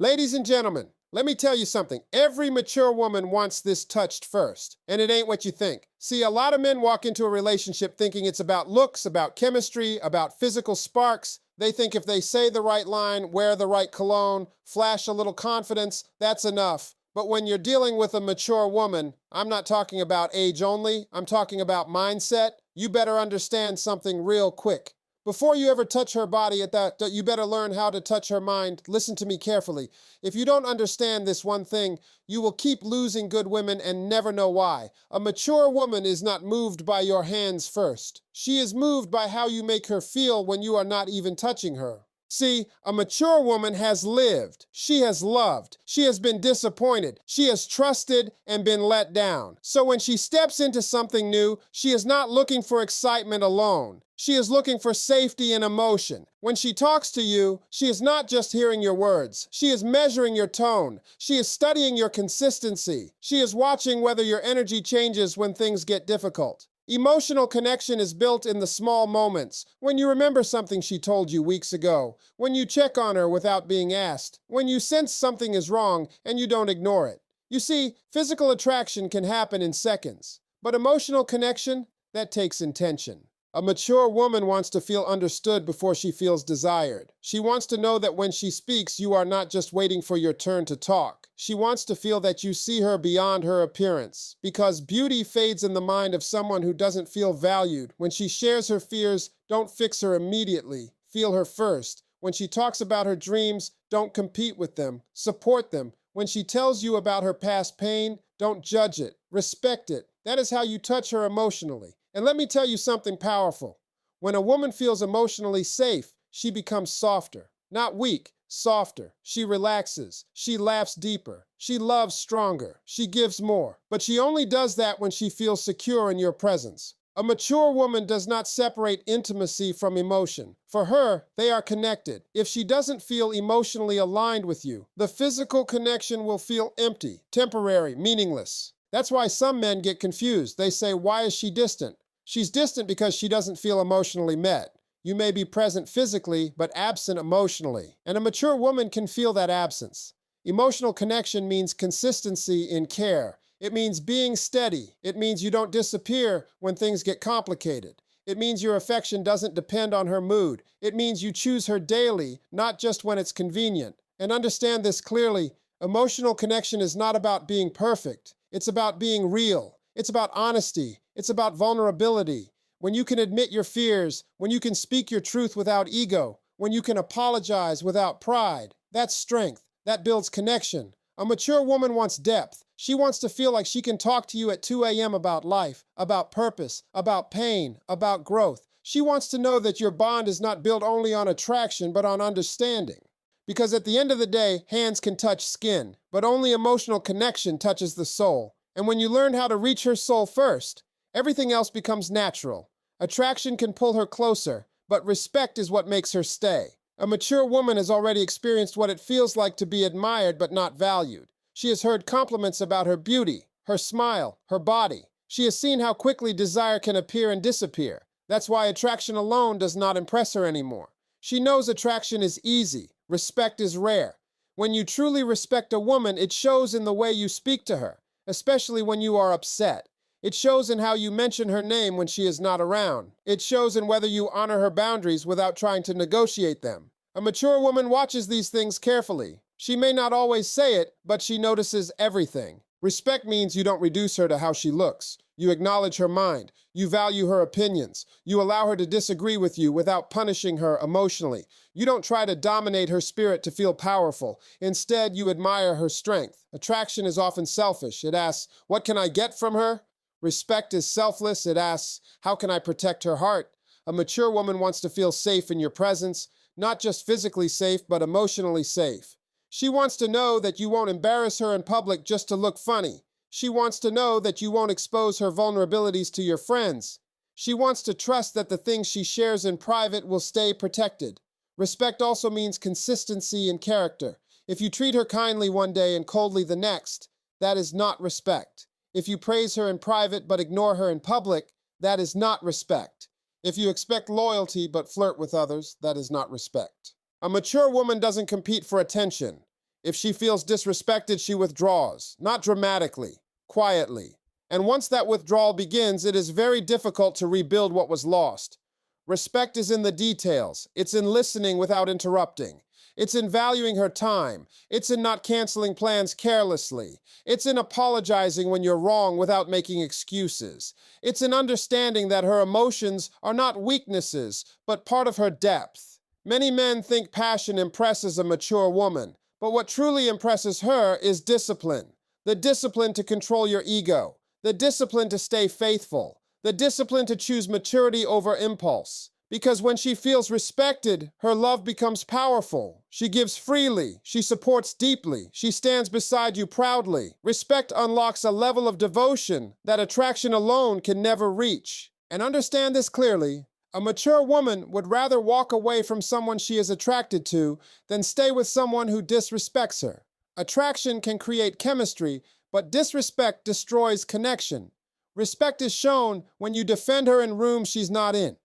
Ladies and gentlemen, let me tell you something. Every mature woman wants this touched first, and it ain't what you think. See, a lot of men walk into a relationship thinking it's about looks, about chemistry, about physical sparks. They think if they say the right line, wear the right cologne, flash a little confidence, that's enough. But when you're dealing with a mature woman, I'm not talking about age only, I'm talking about mindset. You better understand something real quick. Before you ever touch her body you better learn how to touch her mind. Listen to me carefully. If you don't understand this one thing, you will keep losing good women and never know why. A mature woman is not moved by your hands first. She is moved by how you make her feel when you are not even touching her. See, a mature woman has lived, she has loved, she has been disappointed, she has trusted and been let down. So when she steps into something new, she is not looking for excitement alone. She is looking for safety and emotion. When she talks to you, she is not just hearing your words. She is measuring your tone. She is studying your consistency. She is watching whether your energy changes when things get difficult. Emotional connection is built in the small moments, when you remember something she told you weeks ago, when you check on her without being asked, when you sense something is wrong and you don't ignore it. You see, physical attraction can happen in seconds, but emotional connection, that takes intention. A mature woman wants to feel understood before she feels desired. She wants to know that when she speaks, you are not just waiting for your turn to talk. She wants to feel that you see her beyond her appearance, because beauty fades in the mind of someone who doesn't feel valued. When she shares her fears, don't fix her immediately. Feel her first. When she talks about her dreams, don't compete with them. Support them. When she tells you about her past pain, don't judge it. Respect it. That is how you touch her emotionally. And let me tell you something powerful. When a woman feels emotionally safe, she becomes softer. Not weak, softer. She relaxes. She laughs deeper. She loves stronger. She gives more. But she only does that when she feels secure in your presence. A mature woman does not separate intimacy from emotion. For her, they are connected. If she doesn't feel emotionally aligned with you, the physical connection will feel empty, temporary, meaningless. That's why some men get confused. They say, why is she distant? She's distant because she doesn't feel emotionally met. You may be present physically, but absent emotionally. And a mature woman can feel that absence. Emotional connection means consistency in care. It means being steady. It means you don't disappear when things get complicated. It means your affection doesn't depend on her mood. It means you choose her daily, not just when it's convenient. And understand this clearly, emotional connection is not about being perfect. It's about being real. It's about honesty. It's about vulnerability. When you can admit your fears, when you can speak your truth without ego, when you can apologize without pride, that's strength. That builds connection. A mature woman wants depth. She wants to feel like she can talk to you at 2 a.m. about life, about purpose, about pain, about growth. She wants to know that your bond is not built only on attraction, but on understanding. Because at the end of the day, hands can touch skin, but only emotional connection touches the soul. And when you learn how to reach her soul first, everything else becomes natural. Attraction can pull her closer, but respect is what makes her stay. A mature woman has already experienced what it feels like to be admired but not valued. She has heard compliments about her beauty, her smile, her body. She has seen how quickly desire can appear and disappear. That's why attraction alone does not impress her anymore. She knows attraction is easy, respect is rare. When you truly respect a woman, it shows in the way you speak to her, especially when you are upset. It shows in how you mention her name when she is not around. It shows in whether you honor her boundaries without trying to negotiate them. A mature woman watches these things carefully. She may not always say it, but she notices everything. Respect means you don't reduce her to how she looks. You acknowledge her mind. You value her opinions. You allow her to disagree with you without punishing her emotionally. You don't try to dominate her spirit to feel powerful. Instead, you admire her strength. Attraction is often selfish. It asks, what can I get from her? Respect is selfless. It asks, how can I protect her heart? A mature woman wants to feel safe in your presence, not just physically safe, but emotionally safe. She wants to know that you won't embarrass her in public just to look funny. She wants to know that you won't expose her vulnerabilities to your friends. She wants to trust that the things she shares in private will stay protected. Respect also means consistency in character. If you treat her kindly one day and coldly the next, that is not respect. If you praise her in private but ignore her in public, that is not respect. If you expect loyalty but flirt with others, that is not respect. A mature woman doesn't compete for attention. If she feels disrespected, she withdraws, not dramatically, quietly. And once that withdrawal begins, it is very difficult to rebuild what was lost. Respect is in the details. It's in listening without interrupting. It's in valuing her time. It's in not canceling plans carelessly. It's in apologizing when you're wrong without making excuses. It's in understanding that her emotions are not weaknesses, but part of her depth. Many men think passion impresses a mature woman, but what truly impresses her is discipline. The discipline to control your ego. The discipline to stay faithful. The discipline to choose maturity over impulse. Because when she feels respected, her love becomes powerful. She gives freely. She supports deeply. She stands beside you proudly. Respect unlocks a level of devotion that attraction alone can never reach. And understand this clearly. A mature woman would rather walk away from someone she is attracted to than stay with someone who disrespects her. Attraction can create chemistry, but disrespect destroys connection. Respect is shown when you defend her in rooms she's not in,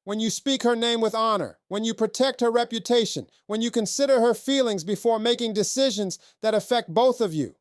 when you speak her name with honor, when you protect her reputation, when you consider her feelings before making decisions that affect both of you.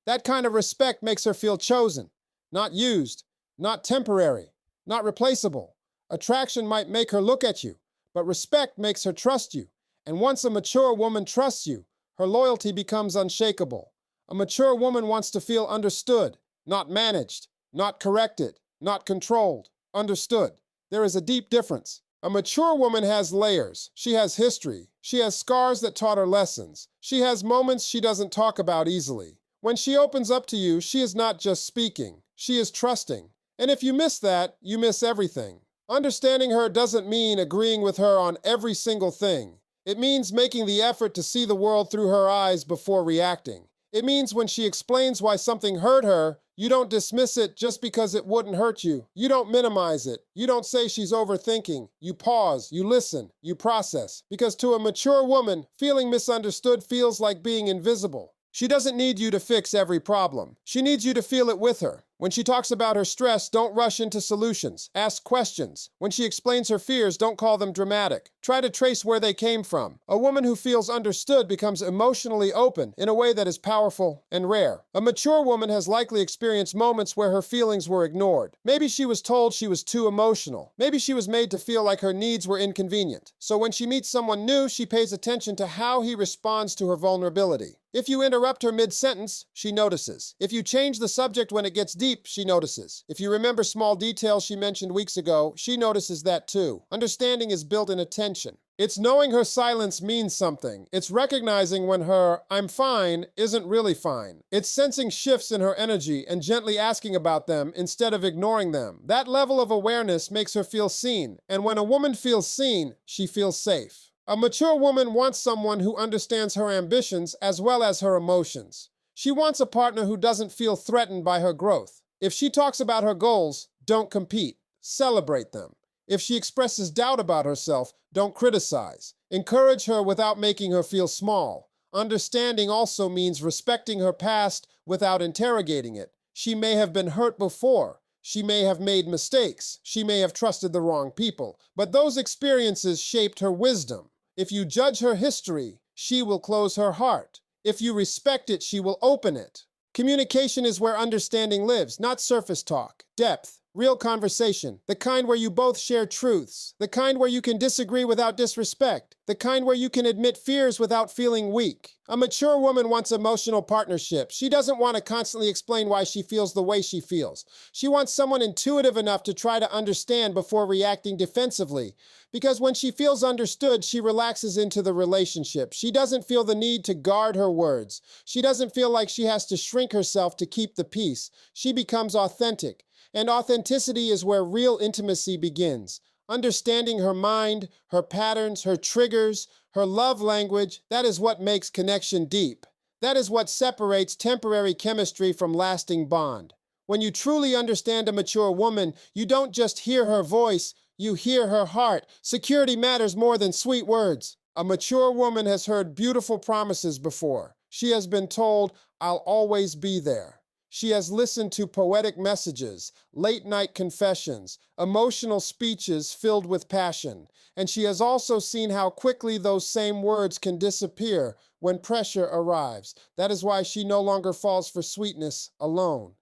That kind of respect makes her feel chosen, not used, not temporary, not replaceable. Attraction might make her look at you, but respect makes her trust you. And once a mature woman trusts you, her loyalty becomes unshakable. A mature woman wants to feel understood, not managed, not corrected, not controlled. Understood. There is a deep difference. A mature woman has layers. She has history. She has scars that taught her lessons. She has moments she doesn't talk about easily. When she opens up to you, she is not just speaking. She is trusting. And if you miss that, you miss everything. Understanding her doesn't mean agreeing with her on every single thing. It means making the effort to see the world through her eyes before reacting. It means when she explains why something hurt her, you don't dismiss it just because it wouldn't hurt you. You don't minimize it. You don't say she's overthinking. You pause, you listen, you process. Because to a mature woman, feeling misunderstood feels like being invisible. She doesn't need you to fix every problem. She needs you to feel it with her. When she talks about her stress, don't rush into solutions. Ask questions. When she explains her fears, don't call them dramatic. Try to trace where they came from. A woman who feels understood becomes emotionally open in a way that is powerful and rare. A mature woman has likely experienced moments where her feelings were ignored. Maybe she was told she was too emotional. Maybe she was made to feel like her needs were inconvenient. So when she meets someone new, she pays attention to how he responds to her vulnerability. If you interrupt her mid-sentence, she notices. If you change the subject when it gets deep, she notices. If you remember small details she mentioned weeks ago, she notices that too. Understanding is built in attention. It's knowing her silence means something. It's recognizing when her "I'm fine" isn't really fine. It's sensing shifts in her energy and gently asking about them instead of ignoring them. That level of awareness makes her feel seen. And when a woman feels seen, she feels safe. A mature woman wants someone who understands her ambitions as well as her emotions. She wants a partner who doesn't feel threatened by her growth. If she talks about her goals, don't compete. Celebrate them. If she expresses doubt about herself, don't criticize. Encourage her without making her feel small. Understanding also means respecting her past without interrogating it. She may have been hurt before. She may have made mistakes. She may have trusted the wrong people. But those experiences shaped her wisdom. If you judge her history, she will close her heart. If you respect it, she will open it. Communication is where understanding lives, not surface talk. Depth, real conversation, the kind where you both share truths, the kind where you can disagree without disrespect, the kind where you can admit fears without feeling weak. A mature woman wants emotional partnership. She doesn't want to constantly explain why she feels the way she feels. She wants someone intuitive enough to try to understand before reacting defensively. Because when she feels understood, she relaxes into the relationship. She doesn't feel the need to guard her words. She doesn't feel like she has to shrink herself to keep the peace. She becomes authentic. And authenticity is where real intimacy begins. Understanding her mind, her patterns, her triggers, her love language, that is what makes connection deep. That is what separates temporary chemistry from lasting bond. When you truly understand a mature woman, you don't just hear her voice, you hear her heart. Security matters more than sweet words. A mature woman has heard beautiful promises before. She has been told, "I'll always be there." She has listened to poetic messages, late-night confessions, emotional speeches filled with passion. And she has also seen how quickly those same words can disappear when pressure arrives. That is why she no longer falls for sweetness alone.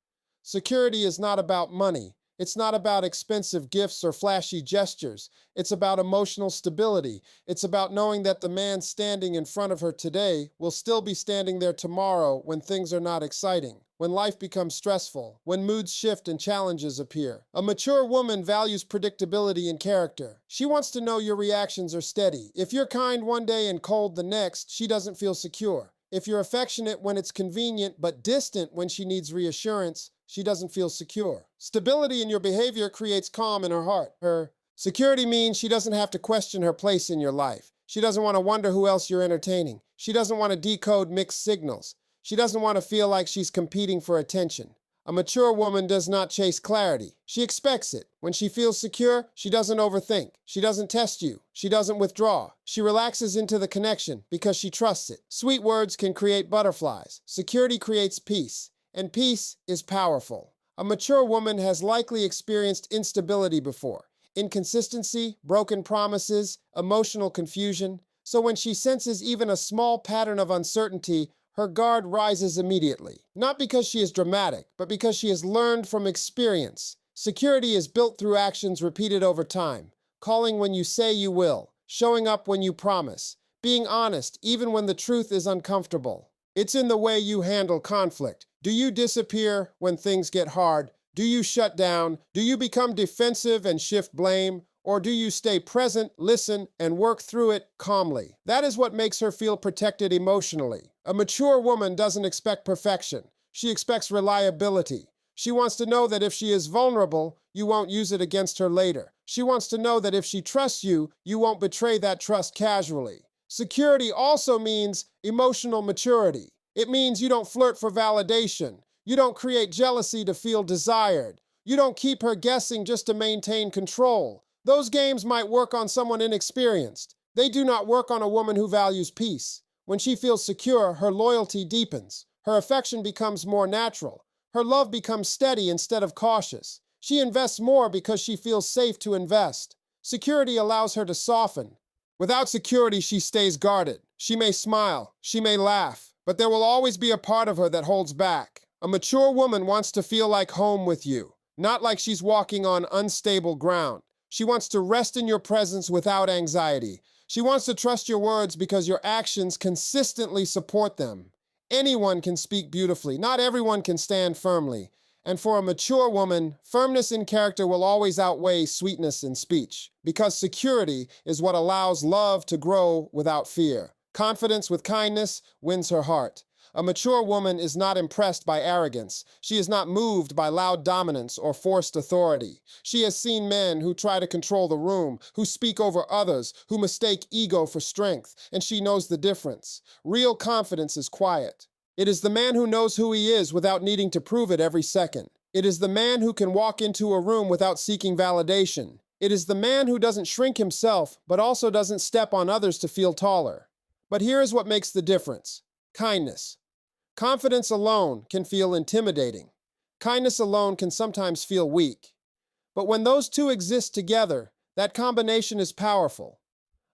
Security is not about money. It's not about expensive gifts or flashy gestures. It's about emotional stability. It's about knowing that the man standing in front of her today will still be standing there tomorrow when things are not exciting, when life becomes stressful, when moods shift and challenges appear. A mature woman values predictability in character. She wants to know your reactions are steady. If you're kind one day and cold the next, she doesn't feel secure. If you're affectionate when it's convenient but distant when she needs reassurance, she doesn't feel secure. Stability in your behavior creates calm in her heart. Her security means she doesn't have to question her place in your life. She doesn't want to wonder who else you're entertaining. She doesn't want to decode mixed signals. She doesn't want to feel like she's competing for attention. A mature woman does not chase clarity. She expects it. When she feels secure, she doesn't overthink. She doesn't test you. She doesn't withdraw. She relaxes into the connection because she trusts it. Sweet words can create butterflies. Security creates peace, and peace is powerful. A mature woman has likely experienced instability before. Inconsistency, broken promises, emotional confusion. So when she senses even a small pattern of uncertainty, her guard rises immediately. Not because she is dramatic, but because she has learned from experience. Security is built through actions repeated over time. Calling when you say you will. Showing up when you promise. Being honest, even when the truth is uncomfortable. It's in the way you handle conflict. Do you disappear when things get hard? Do you shut down? Do you become defensive and shift blame? Or do you stay present, listen, and work through it calmly? That is what makes her feel protected emotionally. A mature woman doesn't expect perfection. She expects reliability. She wants to know that if she is vulnerable, you won't use it against her later. She wants to know that if she trusts you, you won't betray that trust casually. Security also means emotional maturity. It means you don't flirt for validation. You don't create jealousy to feel desired. You don't keep her guessing just to maintain control. Those games might work on someone inexperienced. They do not work on a woman who values peace. When she feels secure, her loyalty deepens. Her affection becomes more natural. Her love becomes steady instead of cautious. She invests more because she feels safe to invest. Security allows her to soften. Without security, she stays guarded. She may smile, she may laugh, but there will always be a part of her that holds back. A mature woman wants to feel like home with you, not like she's walking on unstable ground. She wants to rest in your presence without anxiety. She wants to trust your words because your actions consistently support them. Anyone can speak beautifully. Not everyone can stand firmly. And for a mature woman, firmness in character will always outweigh sweetness in speech, because security is what allows love to grow without fear. Confidence with kindness wins her heart. A mature woman is not impressed by arrogance. She is not moved by loud dominance or forced authority. She has seen men who try to control the room, who speak over others, who mistake ego for strength, and she knows the difference. Real confidence is quiet. It is the man who knows who he is without needing to prove it every second. It is the man who can walk into a room without seeking validation. It is the man who doesn't shrink himself, but also doesn't step on others to feel taller. But here is what makes the difference: kindness. Confidence alone can feel intimidating. Kindness alone can sometimes feel weak. But when those two exist together, that combination is powerful.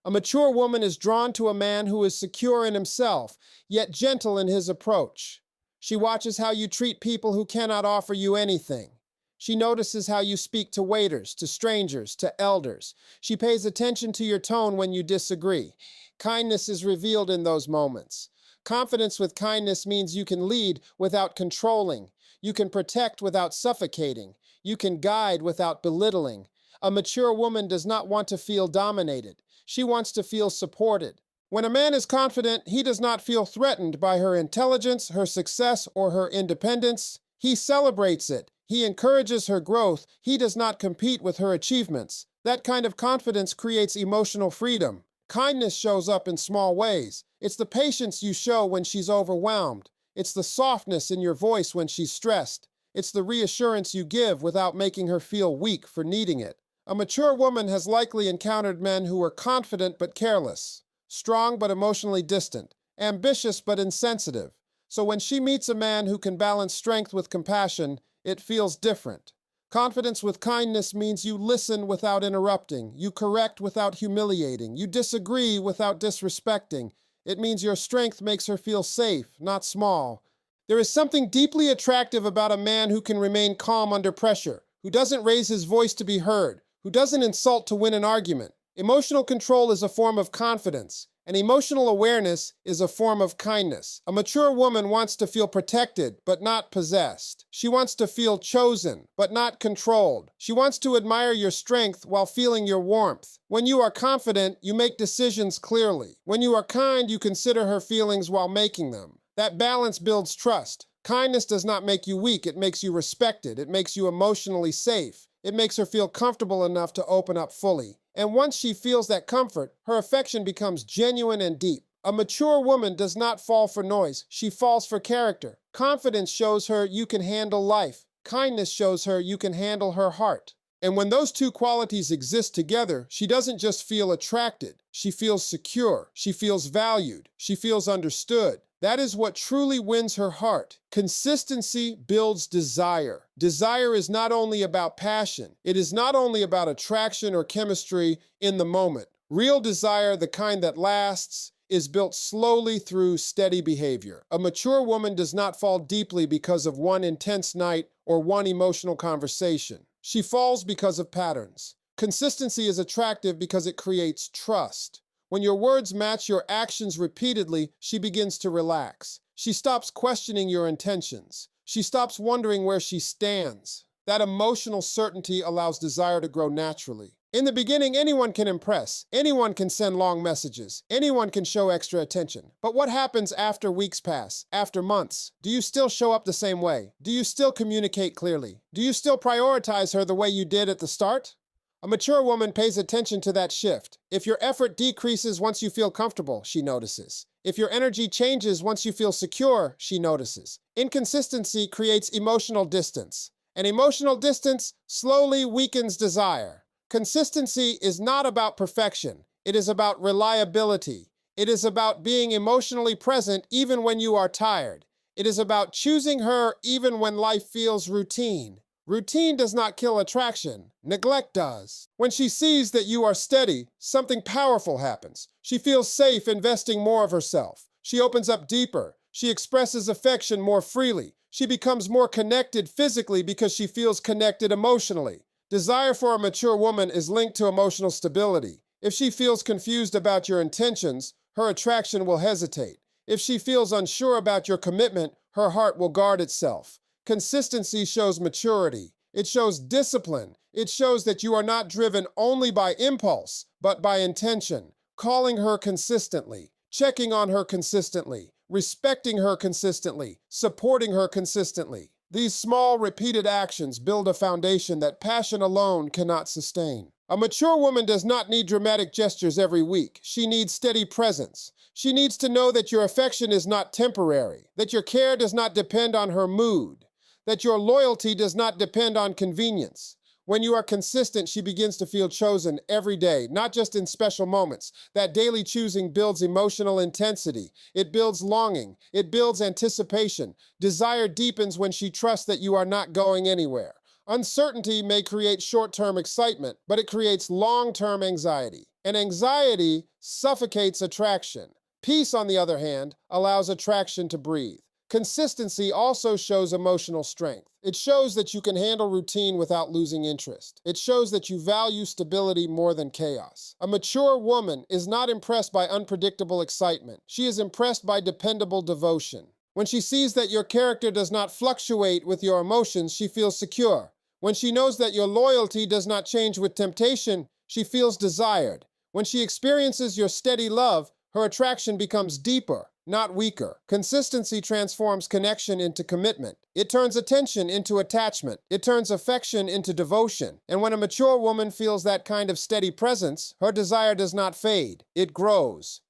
A mature woman is drawn to a man who is secure in himself, yet gentle in his approach. She watches how you treat people who cannot offer you anything. She notices how you speak to waiters, to strangers, to elders. She pays attention to your tone when you disagree. Kindness is revealed in those moments. Confidence with kindness means you can lead without controlling. You can protect without suffocating. You can guide without belittling. A mature woman does not want to feel dominated. She wants to feel supported. When a man is confident, he does not feel threatened by her intelligence, her success, or her independence. He celebrates it. He encourages her growth. He does not compete with her achievements. That kind of confidence creates emotional freedom. Kindness shows up in small ways. It's the patience you show when she's overwhelmed. It's the softness in your voice when she's stressed. It's the reassurance you give without making her feel weak for needing it. A mature woman has likely encountered men who are confident but careless, strong but emotionally distant, ambitious but insensitive. So when she meets a man who can balance strength with compassion, it feels different. Confidence with kindness means you listen without interrupting, you correct without humiliating, you disagree without disrespecting, It means your strength makes her feel safe, not small. There is something deeply attractive about a man who can remain calm under pressure, who doesn't raise his voice to be heard, who doesn't insult to win an argument. Emotional control is a form of confidence, and emotional awareness is a form of kindness. A mature woman wants to feel protected, but not possessed. She wants to feel chosen, but not controlled. She wants to admire your strength while feeling your warmth. When you are confident, you make decisions clearly. When you are kind, you consider her feelings while making them. That balance builds trust. Kindness does not make you weak. It makes you respected. It makes you emotionally safe. It makes her feel comfortable enough to open up fully. And once she feels that comfort, her affection becomes genuine and deep. A mature woman does not fall for noise. She falls for character. Confidence shows her you can handle life. Kindness shows her you can handle her heart. And when those two qualities exist together, she doesn't just feel attracted. She feels secure. She feels valued. She feels understood. That is what truly wins her heart. Consistency builds desire. Desire is not only about passion. It is not only about attraction or chemistry in the moment. Real desire, the kind that lasts, is built slowly through steady behavior. A mature woman does not fall deeply because of one intense night or one emotional conversation. She falls because of patterns. Consistency is attractive because it creates trust. When your words match your actions repeatedly, she begins to relax. She stops questioning your intentions. She stops wondering where she stands. That emotional certainty allows desire to grow naturally. In the beginning, anyone can impress. Anyone can send long messages. Anyone can show extra attention. But what happens after weeks pass, after months? Do you still show up the same way? Do you still communicate clearly? Do you still prioritize her the way you did at the start? A mature woman pays attention to that shift. If your effort decreases once you feel comfortable, she notices. If your energy changes once you feel secure, she notices. Inconsistency creates emotional distance, and emotional distance slowly weakens desire. Consistency is not about perfection. It is about reliability. It is about being emotionally present even when you are tired. It is about choosing her even when life feels routine. Routine does not kill attraction. Neglect does. When she sees that you are steady, something powerful happens. She feels safe investing more of herself. She opens up deeper. She expresses affection more freely. She becomes more connected physically because she feels connected emotionally. Desire for a mature woman is linked to emotional stability. If she feels confused about your intentions, her attraction will hesitate. If she feels unsure about your commitment, her heart will guard itself. Consistency shows maturity. It shows discipline. It shows that you are not driven only by impulse, but by intention. Calling her consistently, checking on her consistently, respecting her consistently, supporting her consistently. These small, repeated actions build a foundation that passion alone cannot sustain. A mature woman does not need dramatic gestures every week. She needs steady presence. She needs to know that your affection is not temporary, that your care does not depend on her mood, that your loyalty does not depend on convenience. When you are consistent, she begins to feel chosen every day, not just in special moments. That daily choosing builds emotional intensity. It builds longing. It builds anticipation. Desire deepens when she trusts that you are not going anywhere. Uncertainty may create short-term excitement, but it creates long-term anxiety. And anxiety suffocates attraction. Peace, on the other hand, allows attraction to breathe. Consistency also shows emotional strength. It shows that you can handle routine without losing interest. It shows that you value stability more than chaos. A mature woman is not impressed by unpredictable excitement. She is impressed by dependable devotion. When she sees that your character does not fluctuate with your emotions, she feels secure. When she knows that your loyalty does not change with temptation, she feels desired. When she experiences your steady love, her attraction becomes deeper, not weaker. Consistency transforms connection into commitment. It turns attention into attachment. It turns affection into devotion. And when a mature woman feels that kind of steady presence, her desire does not fade. It grows.